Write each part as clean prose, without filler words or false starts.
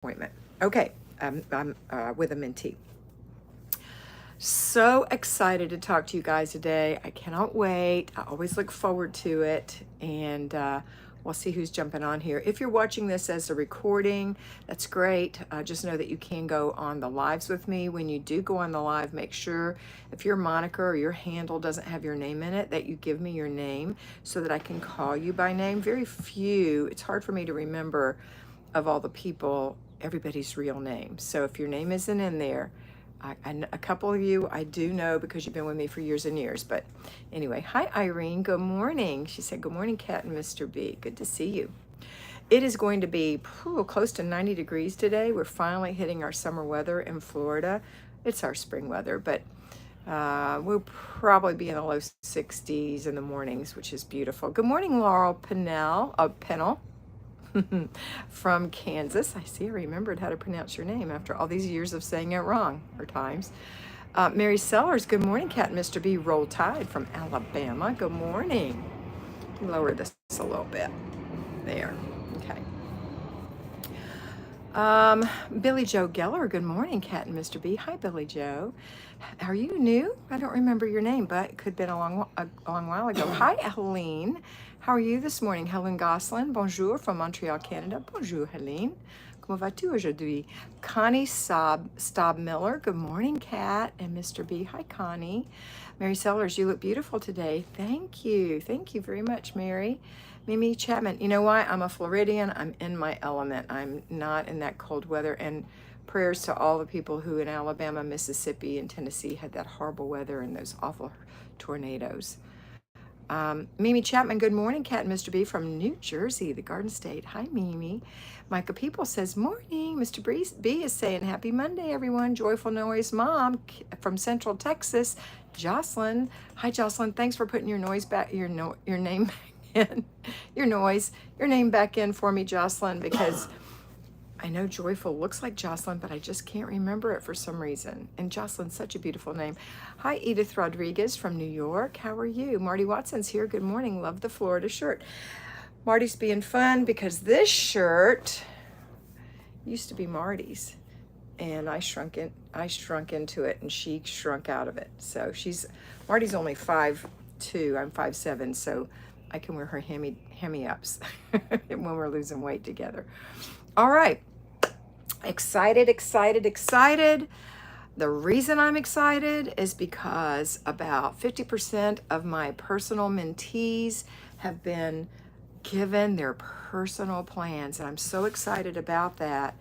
appointment. Okay, I'm with a mentee. So excited to talk to you guys today. I cannot wait. I always look forward to it. And we'll see who's jumping on here. If you're watching this as a recording, that's great. Just know that you can go on the lives with me. When you do go on the live, make sure if your moniker or your handle doesn't have your name in it, that you give me your name so that I can call you by name. Very few, it's hard for me to remember of all the people, everybody's real name. So if your name isn't in there, a couple of you I do know because you've been with me for years and years. But anyway, hi Irene, good morning. She said, good morning, Kat and Mr. B. Good to see you. It is going to be close to 90 degrees today. We're finally hitting our summer weather in Florida. It's our spring weather, but we'll probably be in the low 60s in the mornings, which is beautiful. Good morning, Laurel Pennell. From Kansas. I see I remembered how to pronounce your name after all these years of saying it wrong or times. Mary Sellers, good morning, Kat and Mr. B. Roll Tide from Alabama. Good morning. Lower this a little bit. There. Okay. Billy Joe Geller, good morning, Kat and Mr. B. Hi, Billy Joe. Are you new? I don't remember your name, but it could have been a long while ago. Hi, Helene. How are you this morning? Helen Gosselin, bonjour from Montreal, Canada. Bonjour, Helene. Comment vas-tu aujourd'hui? Connie Staub Miller, good morning, Kat and Mr. B. Hi, Connie. Mary Sellers, you look beautiful today. Thank you. Thank you very much, Mary. Mimi Chapman, you know why? I'm a Floridian. I'm in my element. I'm not in that cold weather. And prayers to all the people who in Alabama, Mississippi, and Tennessee had that horrible weather and those awful tornadoes. Mimi Chapman, good morning, Kat and Mr. B from New Jersey, the Garden State. Hi, Mimi. Micah People says, morning. Mr. B is saying, happy Monday, everyone. Joyful Noise Mom from Central Texas. Jocelyn. Hi, Jocelyn. Thanks for putting your noise back, your name back in, your name back in for me, Jocelyn, because I know Joyful looks like Jocelyn, but I just can't remember it for some reason. And Jocelyn's such a beautiful name. Hi, Edith Rodriguez from New York. How are you? Marty Watson's here. Good morning. Love the Florida shirt. Marty's being fun because this shirt used to be Marty's, and I shrunk into it, and she shrunk out of it. So Marty's only 5'2". I'm 5'7", so I can wear her hammy-ups when we're losing weight together. All right. Excited. The reason I'm excited is because about 50% of my personal mentees have been given their personal plans, and I'm so excited about that.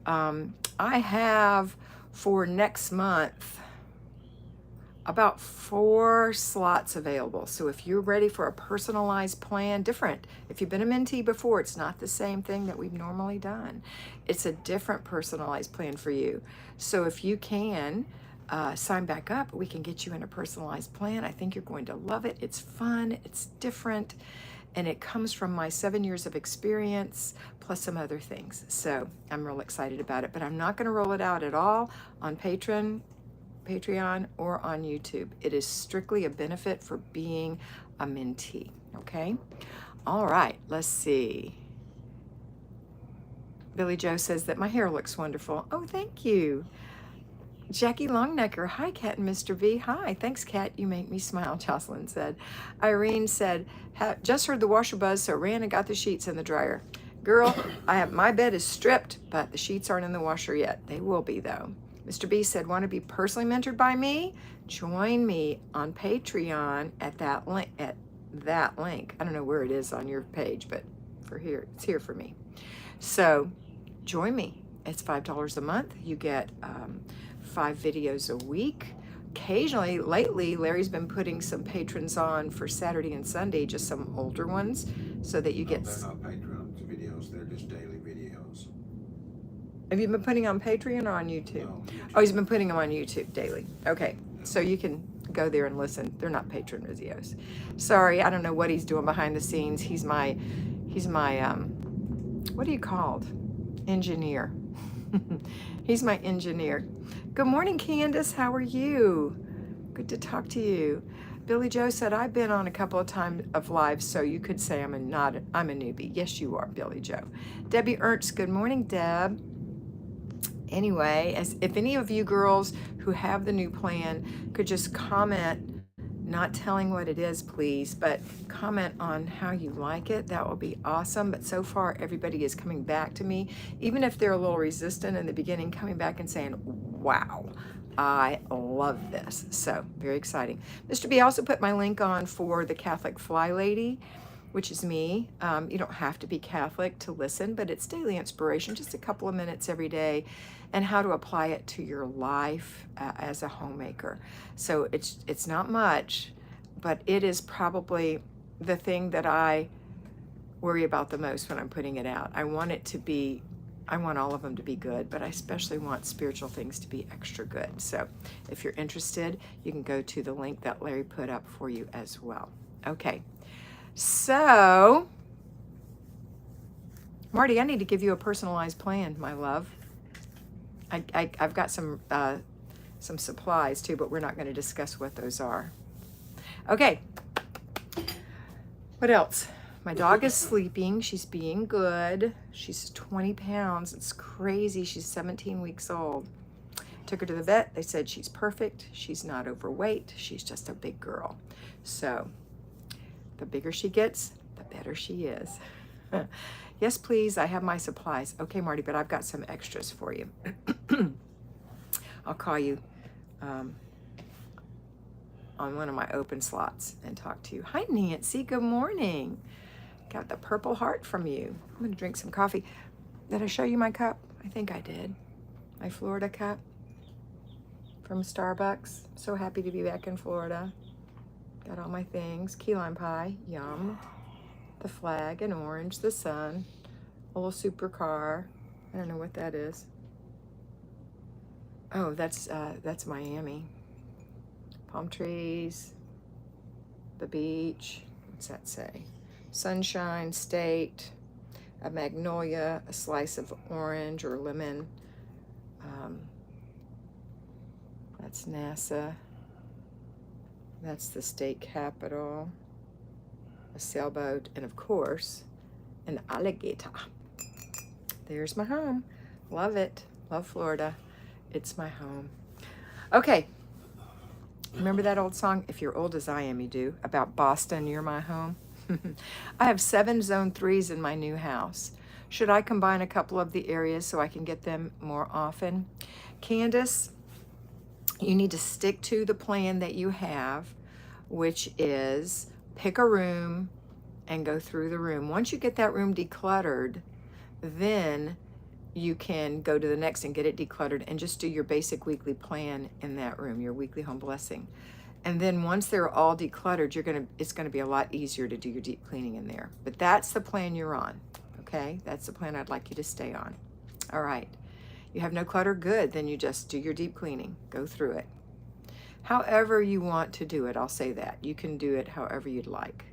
I have for next month about 4 slots available. So if you're ready for a personalized plan, different. If you've been a mentee before, it's not the same thing that we've normally done. It's a different personalized plan for you. So if you can sign back up, we can get you in a personalized plan. I think you're going to love it. It's fun, it's different, and it comes from my 7 years of experience plus some other things. So I'm real excited about it, but I'm not going to roll it out at all on Patreon or on YouTube. It is strictly a benefit for being a mentee, okay? All right, let's see. Billy Joe says that my hair looks wonderful. Oh, thank you. Jackie Longnecker, hi, Kat and Mr. V. Hi, thanks, Kat. You make me smile, Jocelyn said. Irene said, just heard the washer buzz, so ran and got the sheets in the dryer. Girl, my bed is stripped, but the sheets aren't in the washer yet. They will be, though. Mr. B said, want to be personally mentored by me? Join me on Patreon at that link. I don't know where it is on your page, but it's here for me. So join me. It's $5 a month. You get 5 videos a week. Occasionally, lately, Larry's been putting some patrons on for Saturday and Sunday, just some older ones, so that you get... They're not Patreon videos, they're just daily videos. Have you been putting on Patreon or on YouTube? No, YouTube. Oh, he's been putting them on YouTube daily. Okay, so you can go there and listen. They're not patron videos. Sorry, I don't know what he's doing behind the scenes. He's my what are you called? Engineer. He's my engineer. Good morning, Candace. How are you? Good to talk to you. Billy Joe said, I've been on a couple of times of live, so you could say I'm a newbie. Yes, you are, Billy Joe. Debbie Ernst, good morning, Deb. Anyway, as if any of you girls who have the new plan could just comment, not telling what it is, please, but comment on how you like it, that will be awesome. But so far, everybody is coming back to me, even if they're a little resistant in the beginning, coming back and saying, wow, I love this. So very exciting. Mr. B also put my link on for the Catholic Flylady, which is me. You don't have to be Catholic to listen, but it's daily inspiration, just a couple of minutes every day, and how to apply it to your life as a homemaker. So it's not much, but it is probably the thing that I worry about the most when I'm putting it out. I want all of them to be good, but I especially want spiritual things to be extra good. So if you're interested, you can go to the link that Larry put up for you as well. Okay. So, Marty, I need to give you a personalized plan, my love. I've got some supplies too, but we're not going to discuss what those are. Okay. What else? My dog is sleeping. She's being good. She's 20 pounds. It's crazy. She's 17 weeks old. Took her to the vet. They said she's perfect. She's not overweight. She's just a big girl. So the bigger she gets, the better she is. Yes, please. I have my supplies. Okay, Marty, but I've got some extras for you. I'll call you on one of my open slots and talk to you. Hi, Nancy. Good morning. Got the purple heart from you. I'm going to drink some coffee. Did I show you my cup? I think I did. My Florida cup from Starbucks. So happy to be back in Florida. Got all my things. Key lime pie. Yum. The flag in orange. The sun. A little supercar. I don't know what that is. Oh, that's Miami. Palm trees. The beach. What's that say? Sunshine State. A magnolia. A slice of orange or lemon. That's NASA. That's the state capitol. A sailboat. And of course, an alligator. There's my home. Love it. Love Florida. It's my home. Okay. Remember that old song? If you're old as I am, you do. About Boston, you're my home. I have 7 zone 3s in my new house. Should I combine a couple of the areas so I can get them more often? Candace, you need to stick to the plan that you have, which is pick a room and go through the room. Once you get that room decluttered, then you can go to the next and get it decluttered and just do your basic weekly plan in that room, your weekly home blessing. And then once they're all decluttered, it's gonna be a lot easier to do your deep cleaning in there. But that's the plan you're on, okay? That's the plan I'd like you to stay on. All right. You have no clutter? Good. Then you just do your deep cleaning. Go through it. However you want to do it, I'll say that. You can do it however you'd like.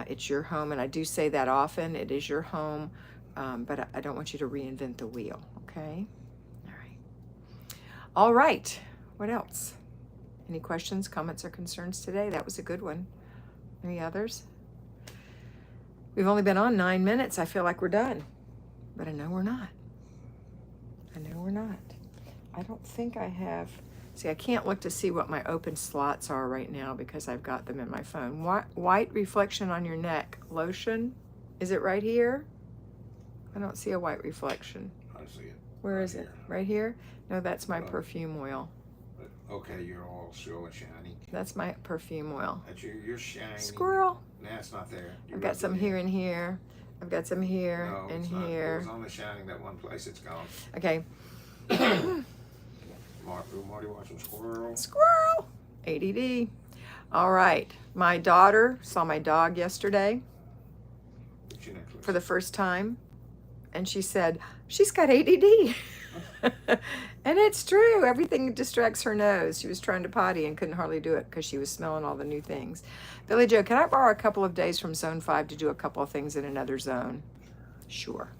It's your home, and I do say that often. It is your home, but I don't want you to reinvent the wheel, okay? All right. All right. What else? Any questions, comments, or concerns today? That was a good one. Any others? We've only been on 9 minutes. I feel like we're done, but I know we're not. I know we're not. I don't think I have. See, I can't look to see what my open slots are right now because I've got them in my phone. White reflection on your neck. Lotion? Is it right here? I don't see a white reflection. I see it. Where right is it? here. Right here? No, that's my Oh. perfume oil. Okay, you're all so shiny. That's my perfume oil. That's you're shiny. Squirrel. Nah, it's not there. You I've got rubbed some it here in. and here. I've got some here No, and it's not. It here. was only shining that one place. It's gone. Okay. Marty watched some squirrel. Squirrel. ADD. All right. My daughter saw my dog yesterday Get your necklace. for the first time, and she said, she's got ADD. And it's true. Everything distracts her nose. She was trying to potty and couldn't hardly do it because she was smelling all the new things. Billy Joe, can I borrow a couple of days from zone 5 to do a couple of things in another zone? Sure.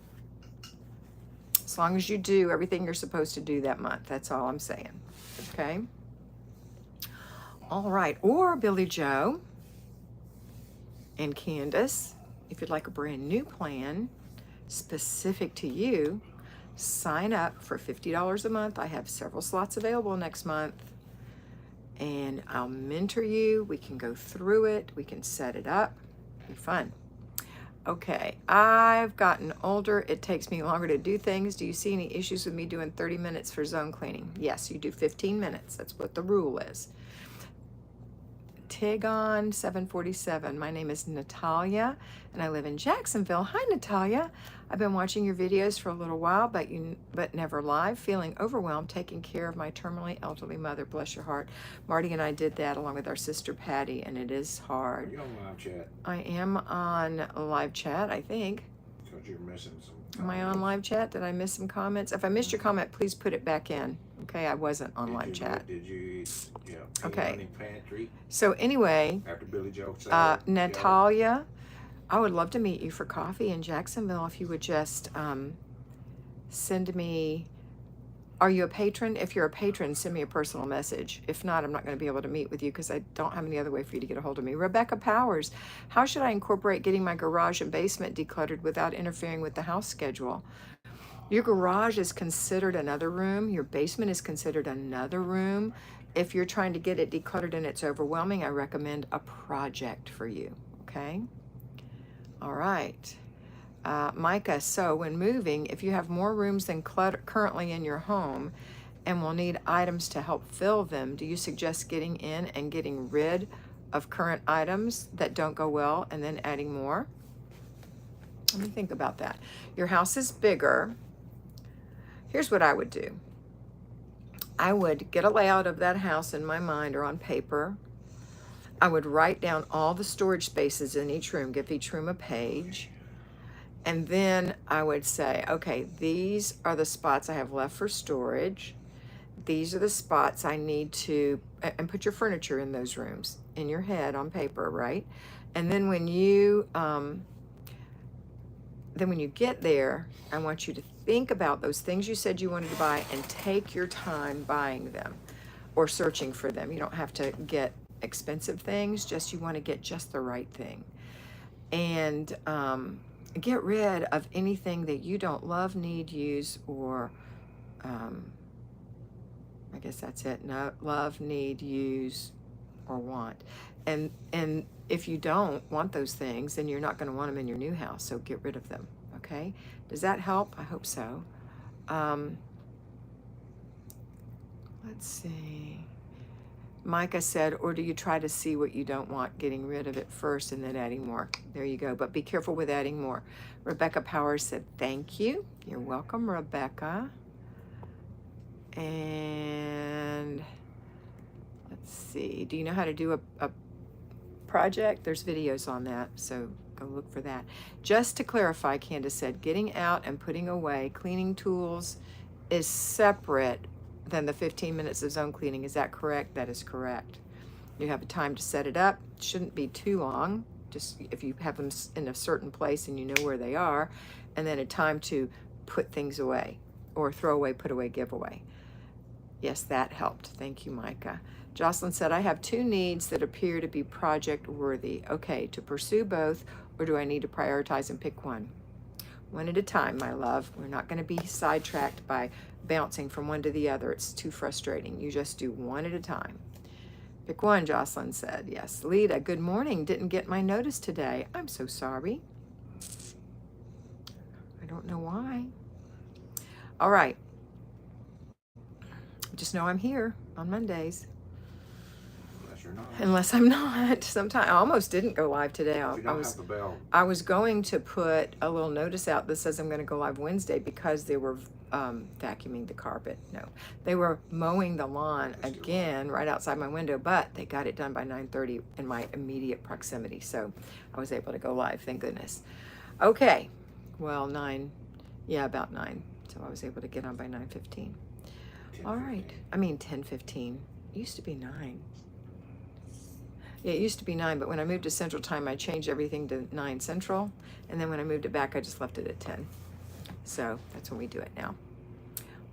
As long as you do everything you're supposed to do that month. That's all I'm saying. Okay? All right. Or Billy Joe and Candace, if you'd like a brand new plan specific to you, Sign up for $50 a month. I have several slots available next month. And I'll mentor you. We can go through it. We can set it up. Be fun. Okay, I've gotten older. It takes me longer to do things. Do you see any issues with me doing 30 minutes for zone cleaning? Yes, you do 15 minutes. That's what the rule is. Tigon 747. My name is Natalia and I live in Jacksonville. Hi Natalia. I've been watching your videos for a little while, but never live. Feeling overwhelmed taking care of my terminally elderly mother. Bless your heart. Marty and I did that along with our sister Patty, and it is Are hard. you on live chat? I am on live chat, I think. Because you're missing some. Am I on live chat? Did I miss some comments? If I missed your comment, please put it back in. Okay, I wasn't on live chat. Did you? Yeah. Okay. Pantry So anyway, after Billy Joe said. Natalia, I would love to meet you for coffee in Jacksonville if you would just send me. Are you a patron? If you're a patron, send me a personal message. If not, I'm not going to be able to meet with you because I don't have any other way for you to get a hold of me. Rebecca Powers, how should I incorporate getting my garage and basement decluttered without interfering with the house schedule? Your garage is considered another room. Your basement is considered another room. If you're trying to get it decluttered and it's overwhelming, I recommend a project for you, okay? All right. Micah, so when moving, if you have more rooms than currently in your home and will need items to help fill them, do you suggest getting in and getting rid of current items that don't go well and then adding more? Let me think about that. Your house is bigger. Here's what I would do. I would get a layout of that house in my mind or on paper. I would write down all the storage spaces in each room, give each room a page. And then I would say, okay, these are the spots I have left for storage. These are the spots I need to, and put your furniture in those rooms in your head on paper, right? And then when you get there, I want you to think about those things you said you wanted to buy and take your time buying them or searching for them. You don't have to get expensive things, just you want to get just the right thing. And get rid of anything that you don't love, need, use, or I guess that's it. No, love, need, use, or want. And if you don't want those things, then you're not going to want them in your new house. So get rid of them. Okay. Does that help? I hope so. Let's see. Micah said, or do you try to see what you don't want, getting rid of it first and then adding more? There you go. But be careful with adding more. Rebecca Powers said, thank you. You're welcome, Rebecca. And let's see. Do you know how to do a project? There's videos on that, so go look for that. Just to clarify, Candace said, getting out and putting away cleaning tools is separate than the 15 minutes of zone cleaning. Is that correct? That is correct. You have a time to set it up. It shouldn't be too long. Just if you have them in a certain place and you know where they are, and then a time to put things away or throw away, put away, give away. Yes, that helped. Thank you, Micah. Jocelyn said, I have two needs that appear to be project worthy. Okay, to pursue both, or do I need to prioritize and pick one? One at a time, my love. We're not going to be sidetracked by bouncing from one to the other. It's too frustrating. You just do one at a time. Pick one, Jocelyn said. Yes. Lita, good morning. Didn't get my notice today. I'm so sorry. I don't know why. All right. Just know I'm here on Mondays. Unless you're not. Unless I'm not. Sometimes I almost didn't go live today. If you don't have the bell. I was going to put a little notice out that says I'm going to go live Wednesday because they were vacuuming the carpet. No, they were mowing the lawn again right outside my window, but they got it done by 9:30 in my immediate proximity. So I was able to go live. Thank goodness. Okay. Well, 9. Yeah, about 9. So I was able to get on by 9:15. All right. I mean 10:15. It used to be 9. Yeah, it used to be 9, but when I moved to Central Time, I changed everything to 9 Central. And then when I moved it back, I just left it at 10. So that's when we do it now.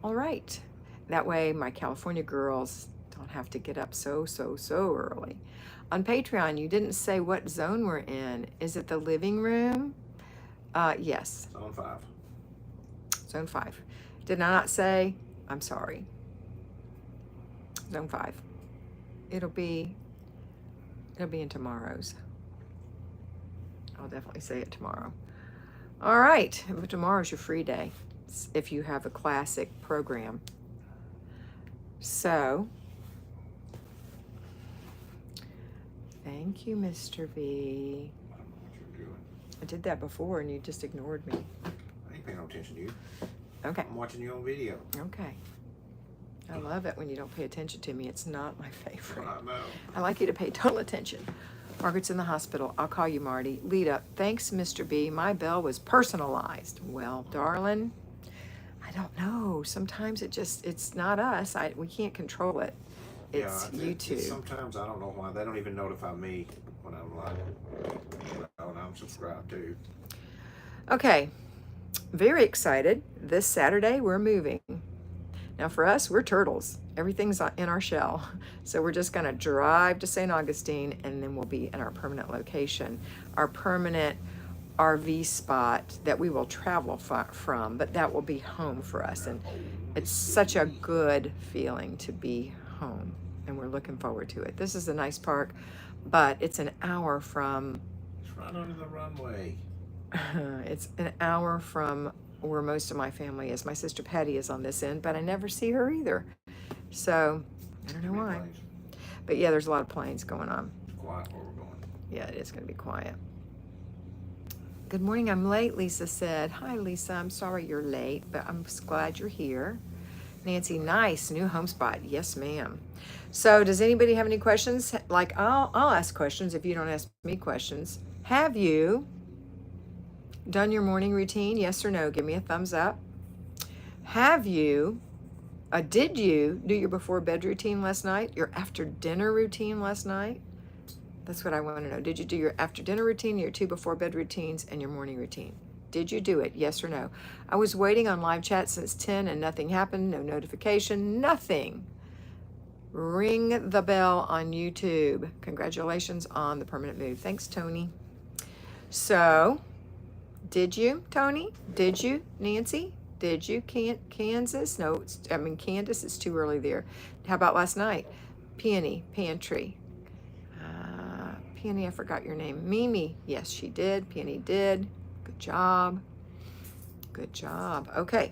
All right. That way my California girls don't have to get up so early. On Patreon, you didn't say what zone we're in. Is it the living room? Yes. Zone 5. Zone 5. Did I not say? I'm sorry. Zone 5. It'll be in tomorrow's. I'll definitely say it tomorrow. All right, but tomorrow's your free day if you have a classic program. So, thank you, Mr. V. I don't know what you're doing. I did that before and you just ignored me. I ain't paying no attention to you. Okay. I'm watching you on video. Okay. I love it when you don't pay attention to me. It's not my favorite. I know. I like you to pay total attention. Margaret's in the hospital. I'll call you, Marty. Lead up. Thanks, Mr. B. My bell was personalized. Well, darling, I don't know. Sometimes it's not us. We can't control it. It's YouTube. Sometimes I don't know why. They don't even notify me when I'm live. When I'm subscribed to. Okay. Very excited. This Saturday, we're moving. Now for us, we're turtles. Everything's in our shell. So we're just gonna drive to St. Augustine and then we'll be in our permanent location, our permanent RV spot that we will travel from, but that will be home for us. And it's such a good feeling to be home and we're looking forward to it. This is a nice park, but it's an hour from... It's right under the runway. It's an hour from where most of my family is. My sister Patty is on this end, but I never see her either. So, I don't know why. Planes. But yeah, there's a lot of planes going on. Quiet where we're going. Yeah, it is going to be quiet. Good morning, I'm late, Lisa said. Hi, Lisa, I'm sorry you're late, but I'm glad you're here. Nancy, nice, new home spot. Yes, ma'am. So, does anybody have any questions? Like, I'll ask questions if you don't ask me questions. Have you done your morning routine? Yes or no? Give me a thumbs up. Have you, did you do your before bed routine last night? Your after dinner routine last night? That's what I want to know. Did you do your after dinner routine, your 2 before bed routines, and your morning routine? Did you do it? Yes or no? I was waiting on live chat since 10 and nothing happened. No notification, nothing. Ring the bell on YouTube. Congratulations on the permanent move. Thanks, Tony. So, did you, Tony? Did you, Nancy? Did you, Kansas? No, Candace, it's too early there. How about last night? Peony, Pantry. Peony, I forgot your name. Mimi, yes, she did. Peony did. Good job. Good job. Okay.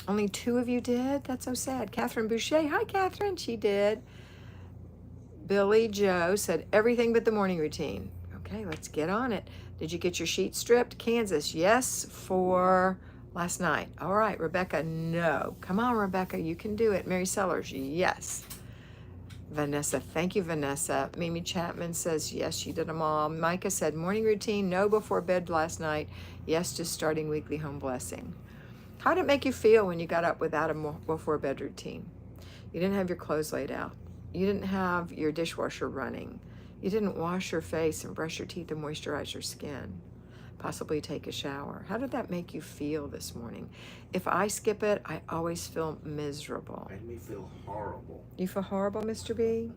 Only 2 of you did? That's so sad. Catherine Boucher. Hi, Catherine. She did. Billy Joe said everything but the morning routine. Okay, let's get on it. Did you get your sheet stripped? Kansas, yes, for last night. All right, Rebecca, no. Come on, Rebecca, you can do it. Mary Sellers, yes. Vanessa, thank you, Vanessa. Mimi Chapman says, yes, she did them all. Micah said, morning routine, no before bed last night. Yes, just starting weekly home blessing. How did it make you feel when you got up without a before bed routine? You didn't have your clothes laid out. You didn't have your dishwasher running. You didn't wash your face and brush your teeth and moisturize your skin. Possibly take a shower. How did that make you feel this morning? If I skip it, I always feel miserable. Made me feel horrible. You feel horrible, Mr. B?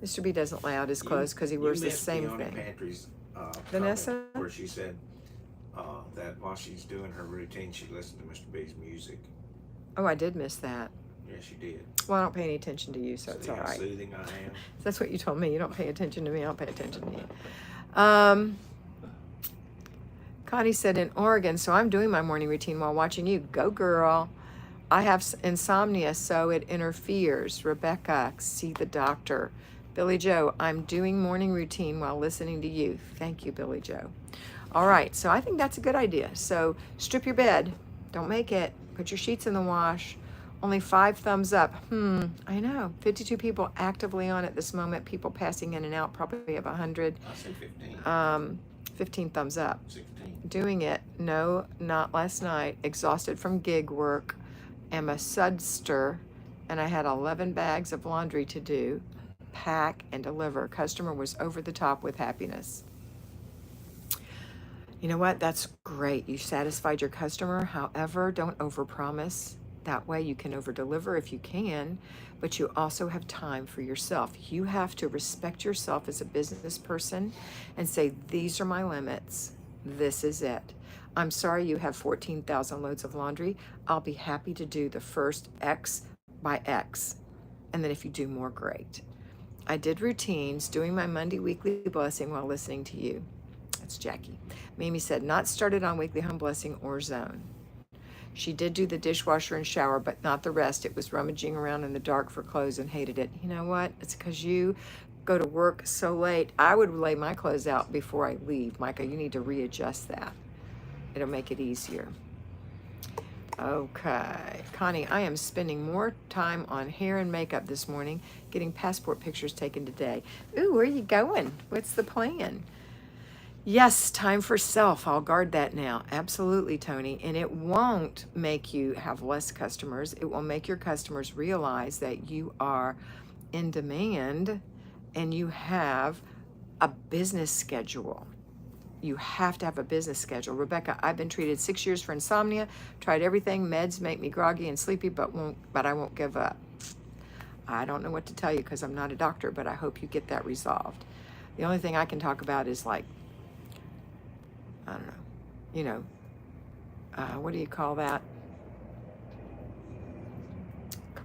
Mr. B doesn't lay out his clothes because he wears the same thing. Pantry's, Vanessa? Where she said that while she's doing her routine, she listened to Mr. B's music. Oh, I did miss that. Yeah, she did. Well, I don't pay any attention to you, so See it's all how right. soothing I am. That's what you told me. You don't pay attention to me. I don't pay attention to you. Connie said in Oregon, so I'm doing my morning routine while watching you. Go, girl. I have insomnia, so it interferes. Rebecca, see the doctor. Billy Joe, I'm doing morning routine while listening to you. Thank you, Billy Joe. All right, so I think that's a good idea. So strip your bed. Don't make it. Put your sheets in the wash. Only 5 thumbs up. I know. 52 people actively on it this moment. People passing in and out, probably have 100. I say 15. 15 thumbs up. 16. Doing it. No, not last night. Exhausted from gig work. Am a sudster, and I had 11 bags of laundry to do, pack, and deliver. Customer was over the top with happiness. You know what? That's great. You satisfied your customer. However, don't overpromise. That way you can overdeliver if you can, but you also have time for yourself. You have to respect yourself as a business person and say, these are my limits. This is it. I'm sorry you have 14,000 loads of laundry. I'll be happy to do the first X by X. And then if you do more, great. I did routines, doing my Monday weekly blessing while listening to you. That's Jackie. Mimi said, not started on weekly home blessing or zone. She did do the dishwasher and shower, but not the rest. It was rummaging around in the dark for clothes and hated it. You know what? It's because you go to work so late. I would lay my clothes out before I leave. Micah, you need to readjust that. It'll make it easier. Okay. Connie, I am spending more time on hair and makeup this morning, getting passport pictures taken today. Ooh, where are you going? What's the plan? Yes, time for self. I'll guard that now. Absolutely, Tony. And it won't make you have less customers. It will make your customers realize that you are in demand and you have a business schedule. You have to have a business schedule. Rebecca, I've been treated 6 years for insomnia, tried everything. Meds make me groggy and sleepy, but I won't give up. I don't know what to tell you because I'm not a doctor, but I hope you get that resolved. The only thing I can talk about is like, I don't know, what do you call that?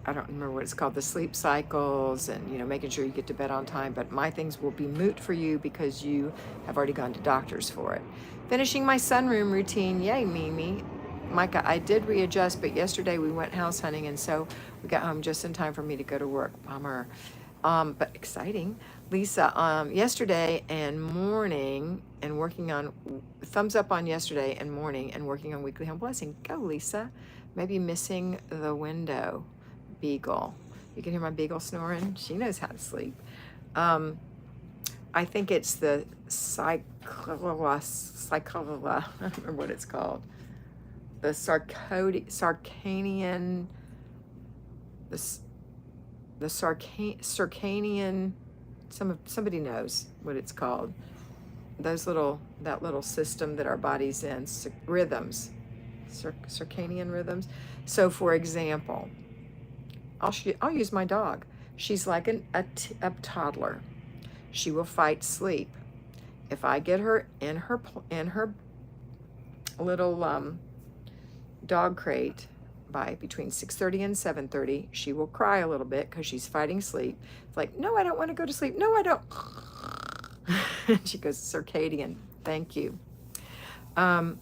I don't remember what it's called, the sleep cycles and, making sure you get to bed on time. But my things will be moot for you because you have already gone to doctors for it. Finishing my sunroom routine. Yay, Mimi. Micah, I did readjust, but yesterday we went house hunting, and so we got home just in time for me to go to work. Bummer. But exciting. Lisa, yesterday and morning and working on, thumbs up on yesterday and morning and working on weekly home blessing. Go, Lisa. Maybe missing the window. Beagle. You can hear my beagle snoring. She knows how to sleep. I think it's the cyclola, I don't remember what it's called. The Circadian, the Circadian, somebody knows what it's called. That little system that our body's in, rhythms, circadian rhythms. So for example, I'll use my dog. She's like a toddler. She will fight sleep. If I get her in her little dog crate by between 6:30 and 7:30, she will cry a little bit because she's fighting sleep. It's like, no, I don't want to go to sleep. No, I don't. She goes, circadian. Thank you. And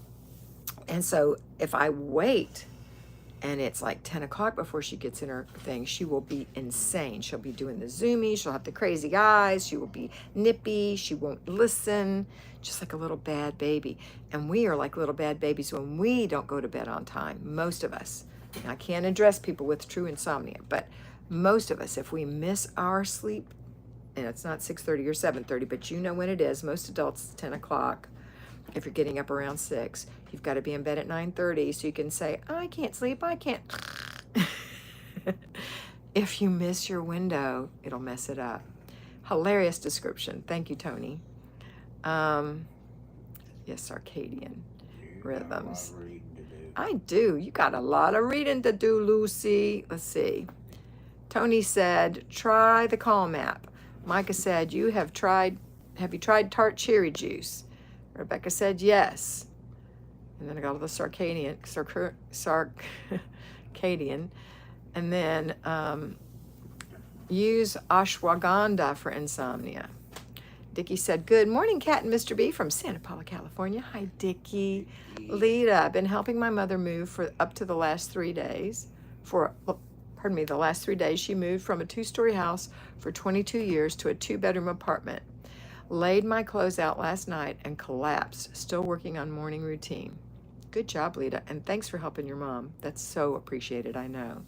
so if I wait and it's like 10 o'clock before she gets in her thing, she will be insane. She'll be doing the zoomies. She'll have the crazy eyes. She will be nippy. She won't listen, just like a little bad baby. And we are like little bad babies when we don't go to bed on time, most of us. Now, I can't address people with true insomnia, but most of us, if we miss our sleep, and it's not 6:30 or 7:30, but you know when it is, most adults, it's 10 o'clock. If you're getting up around 6, you've got to be in bed at 9:30 so you can say, I can't sleep, I can't. If you miss your window, it'll mess it up. Hilarious description. Thank you, Tony. Yes, circadian rhythms. I do. You got a lot of reading to do, Lucy. Let's see. Tony said, try the Calm app. Micah said, have you tried tart cherry juice? Rebecca said yes. And then I got all the circadian. And then use ashwagandha for insomnia. Dickie said, good morning, Kat and Mr. B from Santa Paula, California. Hi, Dickie. Lita, I've been helping my mother move for up to the last 3 days. The last 3 days she moved from a 2-story house for 22 years to a 2-bedroom apartment. Laid my clothes out last night and collapsed. Still working on morning routine. Good job, Lita, and thanks for helping your mom. That's so appreciated, I know.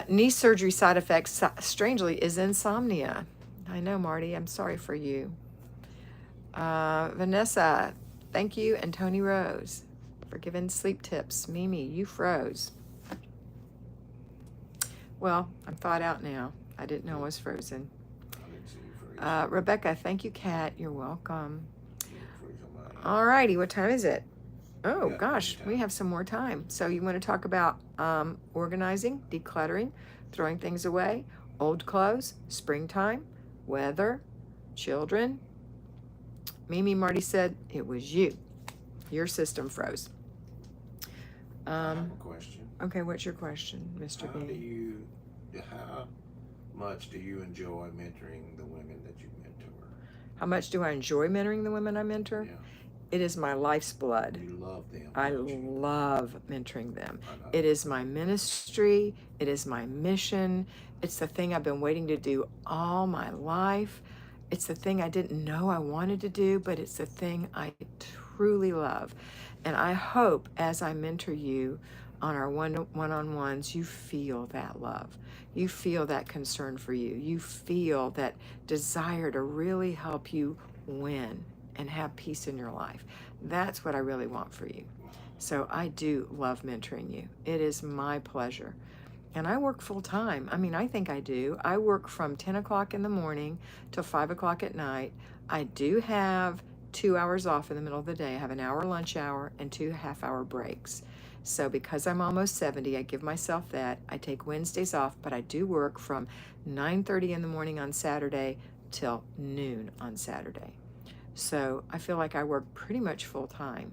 Knee surgery side effects, strangely, is insomnia. I know, Marty. I'm sorry for you. Vanessa, thank you, and Tony Rose for giving sleep tips. Mimi, you froze. Well, I'm thawed out now. I didn't know I was frozen. Rebecca, thank you, Kat. You're welcome. All righty, what time is it? Oh, gosh, we have some more time. So you want to talk about organizing, decluttering, throwing things away, old clothes, springtime, weather, children. Mimi Marty said it was you. Your system froze. I have a question. Okay, what's your question, Mr. B? How much do you enjoy mentoring the women that you mentor? How much do I enjoy mentoring the women I mentor? Yeah. It is my life's blood. You love them. I don't you? love mentoring them. I know. It is my ministry. It is my mission. It's the thing I've been waiting to do all my life. It's the thing I didn't know I wanted to do, but it's the thing I truly love. And I hope as I mentor you on our one-on-ones, you feel that love. You feel that concern for you. You feel that desire to really help you win and have peace in your life. That's what I really want for you. So I do love mentoring you. It is my pleasure. And I work full time. I mean, I think I do. I work from 10 o'clock in the morning till 5 o'clock at night. I do have 2 hours off in the middle of the day. I have an hour lunch hour and 2 half-hour breaks. So because I'm almost 70, I give myself that. I take Wednesdays off, but I do work from 9:30 in the morning on Saturday till noon on Saturday. So I feel like I work pretty much full time,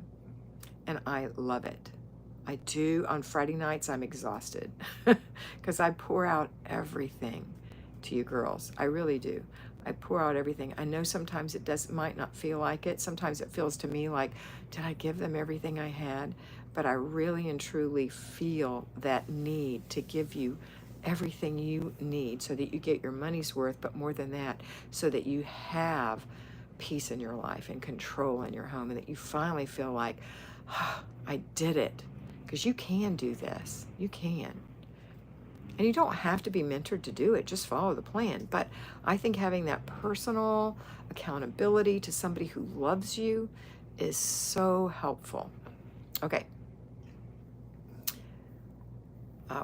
and I love it. I do. On Friday nights, I'm exhausted because I pour out everything to you girls. I really do. I pour out everything. I know sometimes it might not feel like it. Sometimes it feels to me like, did I give them everything I had? But I really and truly feel that need to give you everything you need so that you get your money's worth, but more than that, so that you have peace in your life and control in your home, and that you finally feel like, oh, I did it. Because you can do this. You can. And you don't have to be mentored to do it. Just follow the plan. But I think having that personal accountability to somebody who loves you is so helpful. Okay.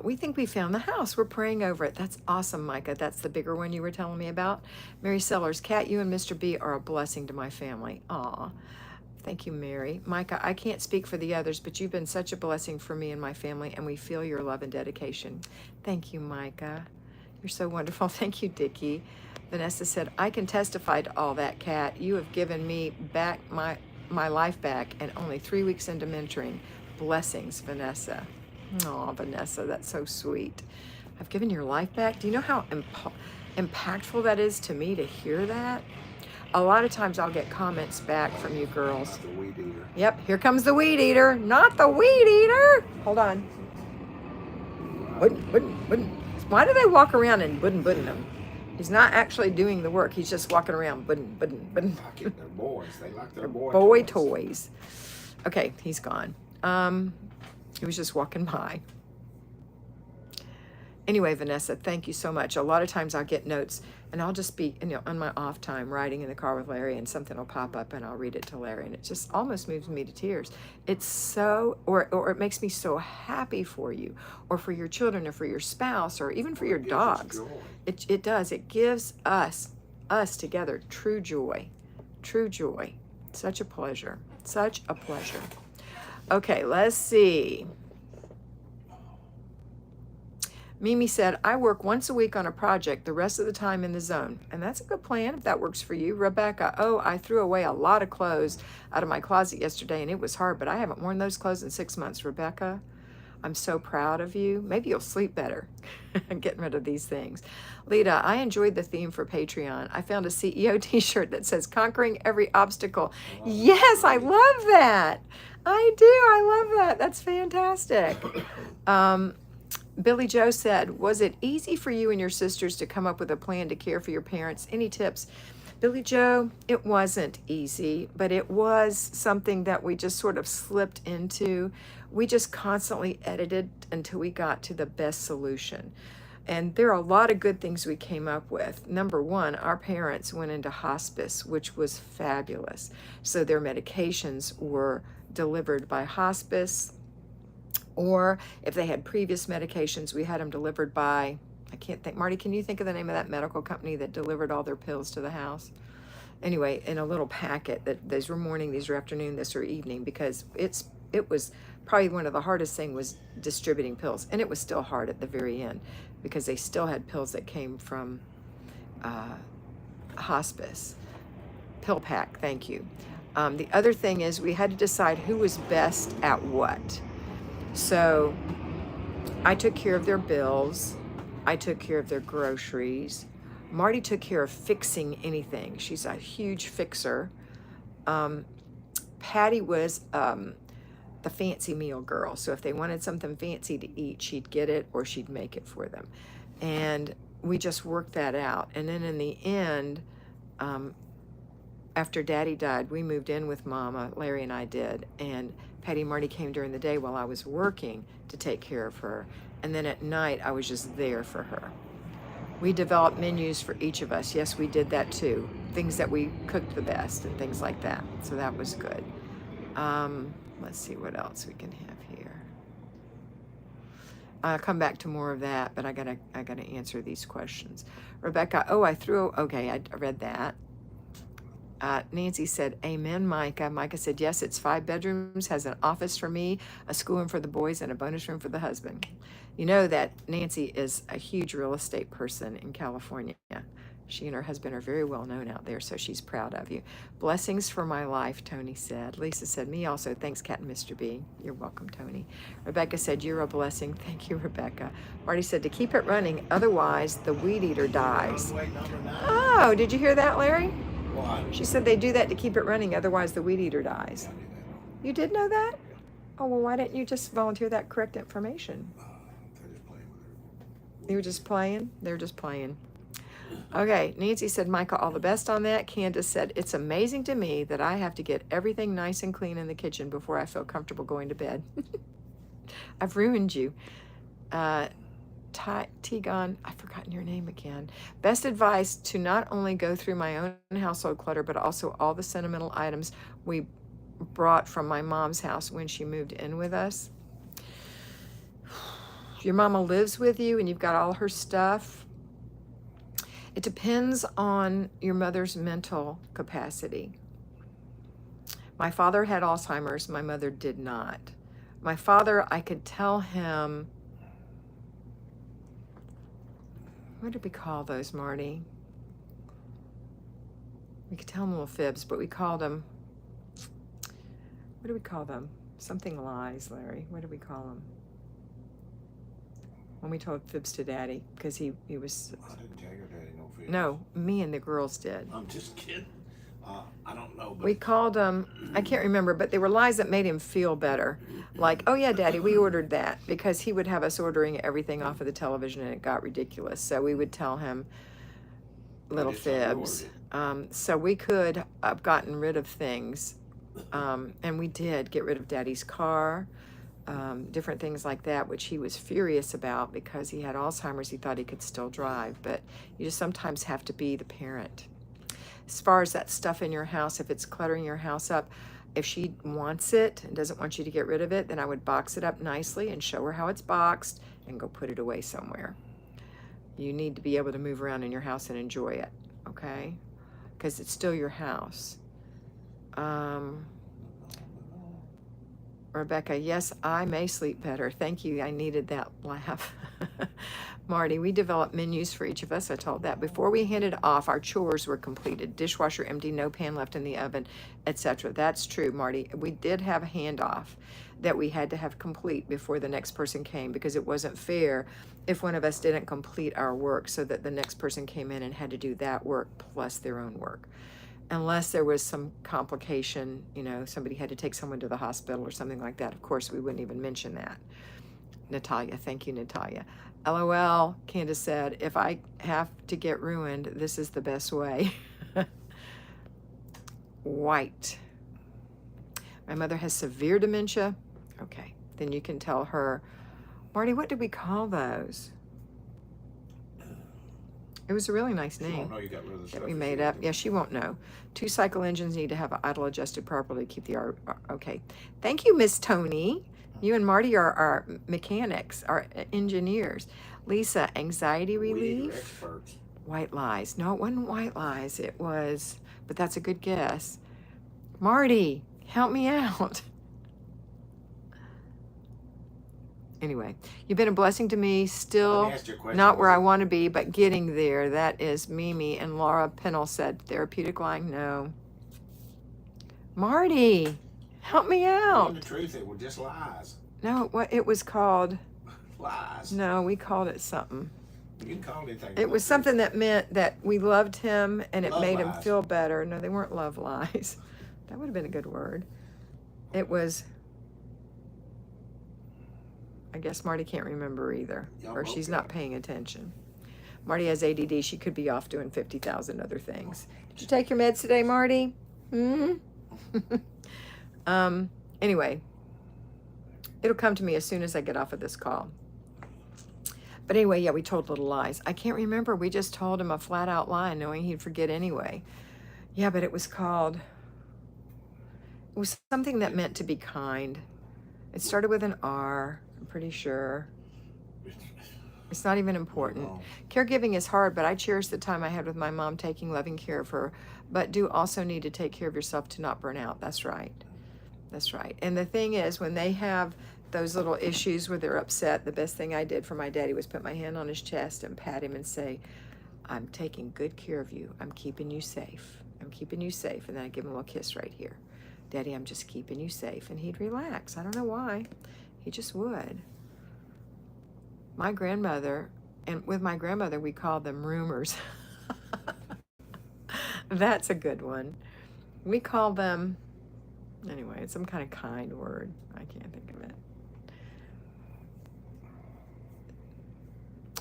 We think we found the house. We're praying over it. That's awesome, Micah. That's the bigger one you were telling me about. Mary Sellers, Kat, you and Mr. B are a blessing to my family. Aw. Thank you, Mary. Micah, I can't speak for the others, but you've been such a blessing for me and my family, and we feel your love and dedication. Thank you, Micah. You're so wonderful. Thank you, Dickie. Vanessa said, I can testify to all that, Kat. You have given me back my life back, and only 3 weeks into mentoring. Blessings, Vanessa. Oh, Vanessa, that's so sweet. I've given your life back. Do you know how impactful that is to me to hear that? A lot of times I'll get comments back from you girls. The weed eater. Yep, here comes the weed eater. Not the weed eater. Hold on. Why do they walk around and buddin' them? He's not actually doing the work. He's just walking around buddin'. They're boys. They like their boy toys. Okay, he's gone. He was just walking by. Anyway, Vanessa, thank you so much. A lot of times I'll get notes, and I'll just be, on my off time riding in the car with Larry, and something will pop up, and I'll read it to Larry, and it just almost moves me to tears. It's so, or it makes me so happy for you, or for your children, or for your spouse, or even for your dogs. It does. It gives us together true joy. True joy. Such a pleasure. Such a pleasure. Okay, let's see. Mimi said, I work once a week on a project, the rest of the time in the zone. And that's a good plan if that works for you. Rebecca, I threw away a lot of clothes out of my closet yesterday, and it was hard, but I haven't worn those clothes in 6 months. Rebecca, I'm so proud of you. Maybe you'll sleep better getting rid of these things. Lita, I enjoyed the theme for Patreon. I found a CEO t-shirt that says conquering every obstacle. Yes, I love that. I do. I love that. That's fantastic. Billy Joe said, was it easy for you and your sisters to come up with a plan to care for your parents? Any tips? Billy Joe, it wasn't easy, but it was something that we just sort of slipped into. We just constantly edited until we got to the best solution. And there are a lot of good things we came up with. Number one, our parents went into hospice, which was fabulous. So their medications were delivered by hospice, or if they had previous medications, we had them delivered by, I can't think, Marty, can you think of the name of that medical company that delivered all their pills to the house? Anyway, in a little packet that these were morning, these were afternoon, this or evening, because it was probably one of the hardest thing was distributing pills. And it was still hard at the very end because they still had pills that came from hospice. Pill pack, thank you. The other thing is we had to decide who was best at what. So I took care of their bills. I took care of their groceries. Marty took care of fixing anything. She's a huge fixer. Um, Patty was the fancy meal girl. So if they wanted something fancy to eat, she'd get it or she'd make it for them. And we just worked that out. And then in the end, after Daddy died, we moved in with Mama, Larry and I did. And Patty and Marty came during the day while I was working to take care of her. And then at night, I was just there for her. We developed menus for each of us. Yes, we did that too. Things that we cooked the best and things like that. So that was good. Let's see what else we can have here. I'll come back to more of that, but I gotta answer these questions. Rebecca, okay, I read that. Nancy said, amen, Micah. Micah said, yes, it's 5 bedrooms, has an office for me, a schoolroom for the boys, and a bonus room for the husband. You know that Nancy is a huge real estate person in California. She and her husband are very well known out there, so she's proud of you. Blessings for my life, Tony said. Lisa said, me also. Thanks, Kat and Mr. B. You're welcome, Tony. Rebecca said, you're a blessing. Thank you, Rebecca. Marty said, to keep it running, otherwise the weed eater dies. Oh, did you hear that, Larry? She said they do that to keep it running, otherwise the weed eater dies. You did know that? Oh, well, why didn't you just volunteer that correct information? You were just playing? They were just playing. Okay, Nancy said, Micah, all the best on that. Candace said, it's amazing to me that I have to get everything nice and clean in the kitchen before I feel comfortable going to bed. I've ruined you. Tigon, I've forgotten your name again. Best advice to not only go through my own household clutter, but also all the sentimental items we brought from my mom's house when she moved in with us. If your mama lives with you and you've got all her stuff, it depends on your mother's mental capacity. My father had Alzheimer's, my mother did not. My father, I could tell him, what did we call those, Marty? We could tell them little fibs, but we called them, what do we call them? Something lies, Larry. What do we call them? When we told fibs to Daddy, because he was... I didn't tell your daddy no fibs. No, me and the girls did. I'm just kidding. I don't know. But We called them, I can't remember, but they were lies that made him feel better. Like, oh yeah, Daddy, we ordered that. Because he would have us ordering everything off of the television and it got ridiculous. So we would tell him little fibs. So we could have gotten rid of things. And we did get rid of Daddy's car. Different things like that, which he was furious about because he had Alzheimer's. He thought he could still drive. But you just sometimes have to be the parent. As far as that stuff in your house, if it's cluttering your house up, if she wants it and doesn't want you to get rid of it, then I would box it up nicely and show her how it's boxed and go put it away somewhere. You need to be able to move around in your house and enjoy it, okay? Because it's still your house. Rebecca, yes, I may sleep better. Thank you. I needed that laugh. Marty, we developed menus for each of us. I told that. Before we handed off, our chores were completed. Dishwasher empty, no pan left in the oven, etc. That's true, Marty. We did have a handoff that we had to have complete before the next person came because it wasn't fair if one of us didn't complete our work so that the next person came in and had to do that work plus their own work. Unless there was some complication, you know, somebody had to take someone to the hospital or something like that. Of course, we wouldn't even mention that. Natalia, thank you, Natalia. LOL, Candace said, if I have to get ruined, this is the best way. White. My mother has severe dementia. Okay, then you can tell her, Marty, what did we call those? It was a really nice name. She won't know you got rid of the stuff that we made up. Yeah, she won't know. 2 cycle engines need to have idle adjusted properly to keep the okay. Thank you, Miss Tony. You and Marty are our mechanics, our engineers. Lisa, anxiety relief. Experts. White lies. No, it wasn't white lies. It was, but that's a good guess. Marty, help me out. Anyway, you've been a blessing to me. Still not where I want to be, but getting there. That is Mimi. And Laura Pennell said, therapeutic lying? No. Marty, help me Telling the out. truth, it was just lies. No, what it was called. Lies. No, we called it something. You can call it anything. It was something that meant that we loved him and it Love made him lies. feel better. No, they weren't love lies. That would have been a good word. It was, I guess Marty can't remember either, Y'all or both she's got not it. paying attention. Marty has ADD. She could be off doing 50,000 other things. Did you take your meds today, Marty? Anyway, it'll come to me as soon as I get off of this call. But anyway, yeah, we told little lies. I can't remember. We just told him a flat out lie knowing he'd forget anyway. Yeah, but it was something that meant to be kind. It started with an R, I'm pretty sure. It's not even important. No. Caregiving is hard, but I cherish the time I had with my mom taking loving care of her, but do also need to take care of yourself to not burn out. That's right. That's right. And the thing is, when they have those little issues where they're upset, the best thing I did for my daddy was put my hand on his chest and pat him and say, I'm taking good care of you. I'm keeping you safe. I'm keeping you safe. And then I give him a little kiss right here. Daddy, I'm just keeping you safe. And he'd relax. I don't know why. He just would. My grandmother, and with my grandmother, we called them rumors. That's a good one. We call them, anyway, it's some kind of kind word. I can't think of it.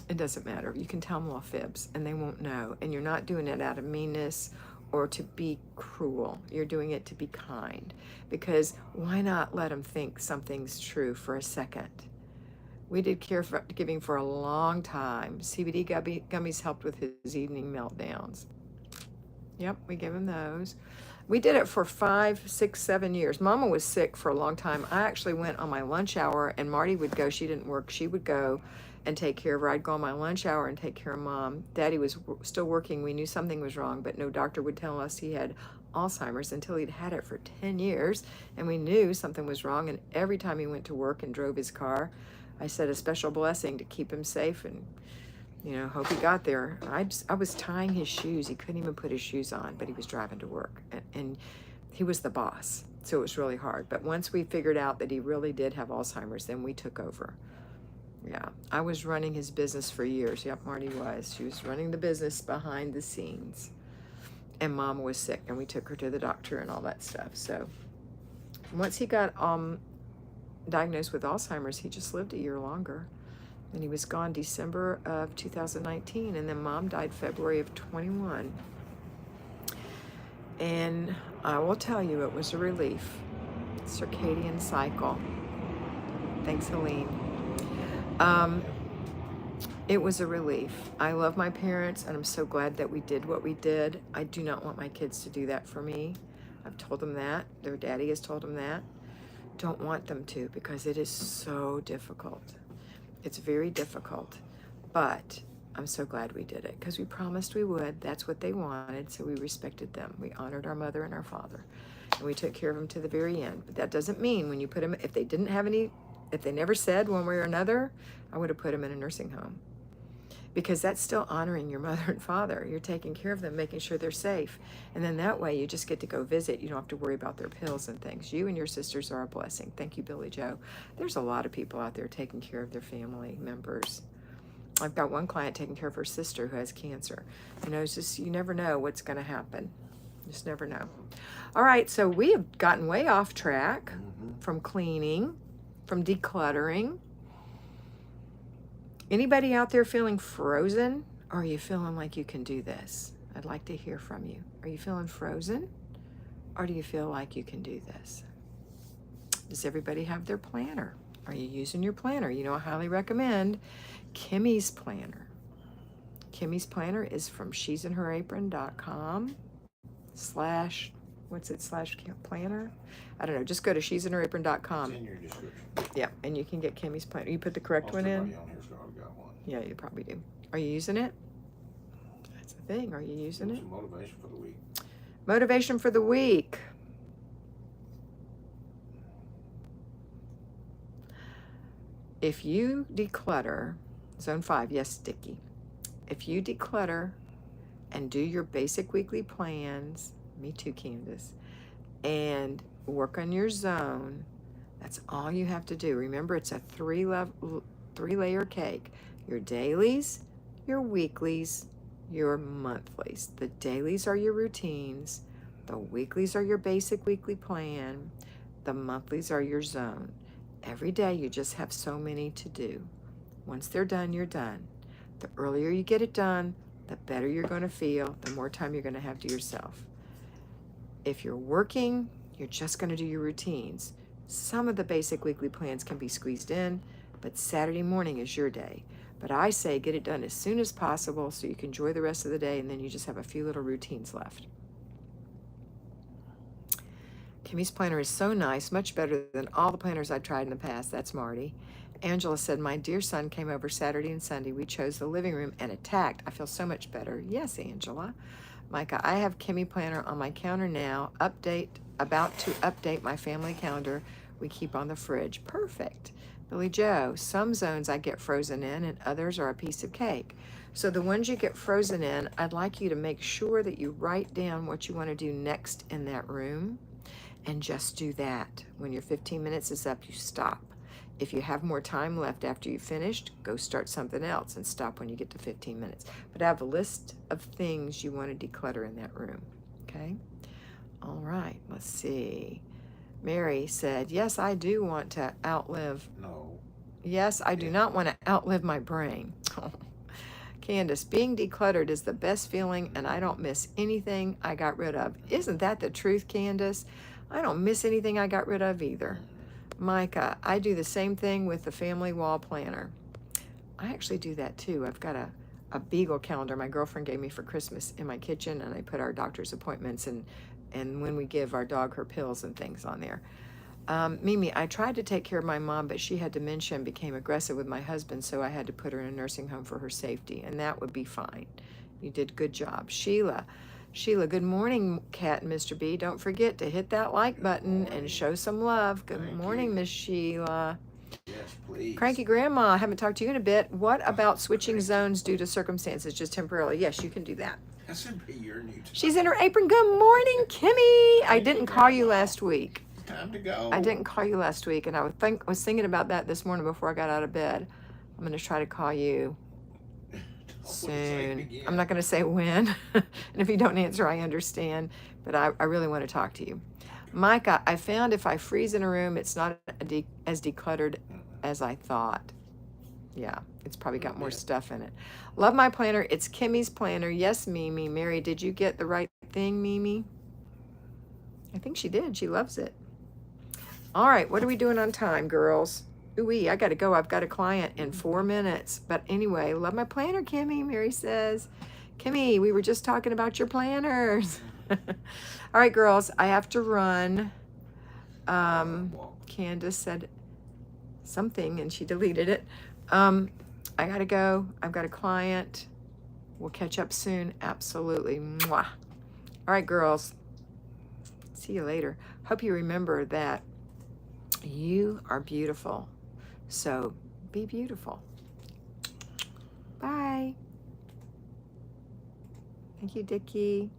It doesn't matter. You can tell them little fibs and they won't know. And you're not doing it out of meanness or to be cruel. You're doing it to be kind. Because why not let them think something's true for a second? We did caregiving for a long time. CBD gummies helped with his evening meltdowns. Yep, we gave him those. We did it for 5, 6, 7 years. Mama was sick for a long time. I actually went on my lunch hour and Marty would go. She didn't work. She would go and take care of her. I'd go on my lunch hour and take care of Mom. Daddy was still working. We knew something was wrong, but no doctor would tell us he had Alzheimer's until he'd had it for 10 years. And we knew something was wrong. And every time he went to work and drove his car, I said a special blessing to keep him safe and, hope he got there. I was tying his shoes. He couldn't even put his shoes on, but he was driving to work. And he was the boss, so it was really hard. But once we figured out that he really did have Alzheimer's, then we took over. Yeah, I was running his business for years. Yep, Marty was. She was running the business behind the scenes. And Mom was sick, and we took her to the doctor and all that stuff. So once he got diagnosed with Alzheimer's, he just lived a year longer. And he was gone December of 2019, and then Mom died February of 21. And I will tell you, it was a relief. Circadian cycle. Thanks, Helene. It was a relief. I love my parents, and I'm so glad that we did what we did. I do not want my kids to do that for me. I've told them that. Their daddy has told them that. Don't want them to, because it is so difficult. It's very difficult, but I'm so glad we did it because we promised we would. That's what they wanted, so we respected them. We honored our mother and our father, and we took care of them to the very end. But that doesn't mean when you put them, if they never said one way or another, I would have put them in a nursing home, because that's still honoring your mother and father. You're taking care of them, making sure they're safe. And then that way you just get to go visit. You don't have to worry about their pills and things. You and your sisters are a blessing. Thank you, Billy Joe. There's a lot of people out there taking care of their family members. I've got one client taking care of her sister who has cancer. It's just, you never know what's going to happen. Just never know. All right, so we have gotten way off track from cleaning, from decluttering. Anybody out there feeling frozen? Or are you feeling like you can do this? I'd like to hear from you. Are you feeling frozen? Or do you feel like you can do this? Does everybody have their planner? Are you using your planner? I highly recommend Kimmy's planner. Kimmy's planner is from she'sandherapron.com / planner. I don't know. Just go to she'sandherapron.com. It's in your description. Yeah, and you can get Kimmy's planner. You put the correct one in? Everybody on here's got one. Yeah, you probably do. Are you using it? That's the thing. Are you using it? Some motivation for the week. Motivation for the week. If you declutter, zone 5, yes, Sticky. If you declutter and do your basic weekly plans, me too, Candace, and work on your zone. That's all you have to do. Remember, it's a three-layer cake. Your dailies, your weeklies, your monthlies. The dailies are your routines. The weeklies are your basic weekly plan. The monthlies are your zone. Every day you just have so many to do. Once they're done, you're done. The earlier you get it done, the better you're going to feel, the more time you're going to have to yourself. If you're working, you're just going to do your routines. Some of the basic weekly plans can be squeezed in, but Saturday morning is your day. But I say get it done as soon as possible so you can enjoy the rest of the day, and then you just have a few little routines left. Kimmy's planner is so nice, much better than all the planners I've tried in the past. That's Marty. Angela said, my dear son came over Saturday and Sunday. We chose the living room and attacked. I feel so much better. Yes, Angela. Micah, I have Kimmy planner on my counter now. About to update my family calendar we keep on the fridge. Perfect. Billy Joe, some zones I get frozen in and others are a piece of cake. So the ones you get frozen in, I'd like you to make sure that you write down what you want to do next in that room and just do that. When your 15 minutes is up, you stop. If you have more time left after you've finished, go start something else and stop when you get to 15 minutes. But have a list of things you want to declutter in that room, okay? All right, let's see. Mary said, yes, I do want to outlive. No. Yes, I do not want to outlive my brain. Candace, being decluttered is the best feeling and I don't miss anything I got rid of. Isn't that the truth, Candace? I don't miss anything I got rid of either. Micah, I do the same thing with the family wall planner. I actually do that too. I've got a Beagle calendar my girlfriend gave me for Christmas in my kitchen, and I put our doctor's appointments and when we give our dog her pills and things on there. Mimi, I tried to take care of my mom, but she had dementia and became aggressive with my husband, so I had to put her in a nursing home for her safety, and that would be fine. You did a good job. Sheila, good morning, Kat and Mr. B. Don't forget to hit that like button and show some love. Good morning, Miss Sheila. Yes, please. Cranky Grandma, I haven't talked to you in a bit. What about switching zones due to circumstances, just temporarily? Yes, you can do that. That should be your new time. She's in her apron. Good morning, Kimmy. I didn't call you last week. Time to go. I didn't call you last week, and I was thinking about that this morning before I got out of bed. I'm going to try to call you soon. I'm not going to say when, and if you don't answer, I understand, but I really want to talk to you. Micah, I found if I freeze in a room, it's not as decluttered as I thought. Yeah, it's probably got more stuff in it. Love my planner. It's Kimmy's planner. Yes, Mimi. Mary, did you get the right thing, Mimi? I think she did. She loves it. All right, what are we doing on time, girls? Ooh-wee, I got to go. I've got a client in 4 minutes. But anyway, love my planner, Kimmy, Mary says. Kimmy, we were just talking about your planners. All right, girls, I have to run. Candace said something, and she deleted it. I got to go. I've got a client. We'll catch up soon. Absolutely. Mwah. All right, girls. See you later. Hope you remember that you are beautiful. So be beautiful. Bye. Thank you, Dickie.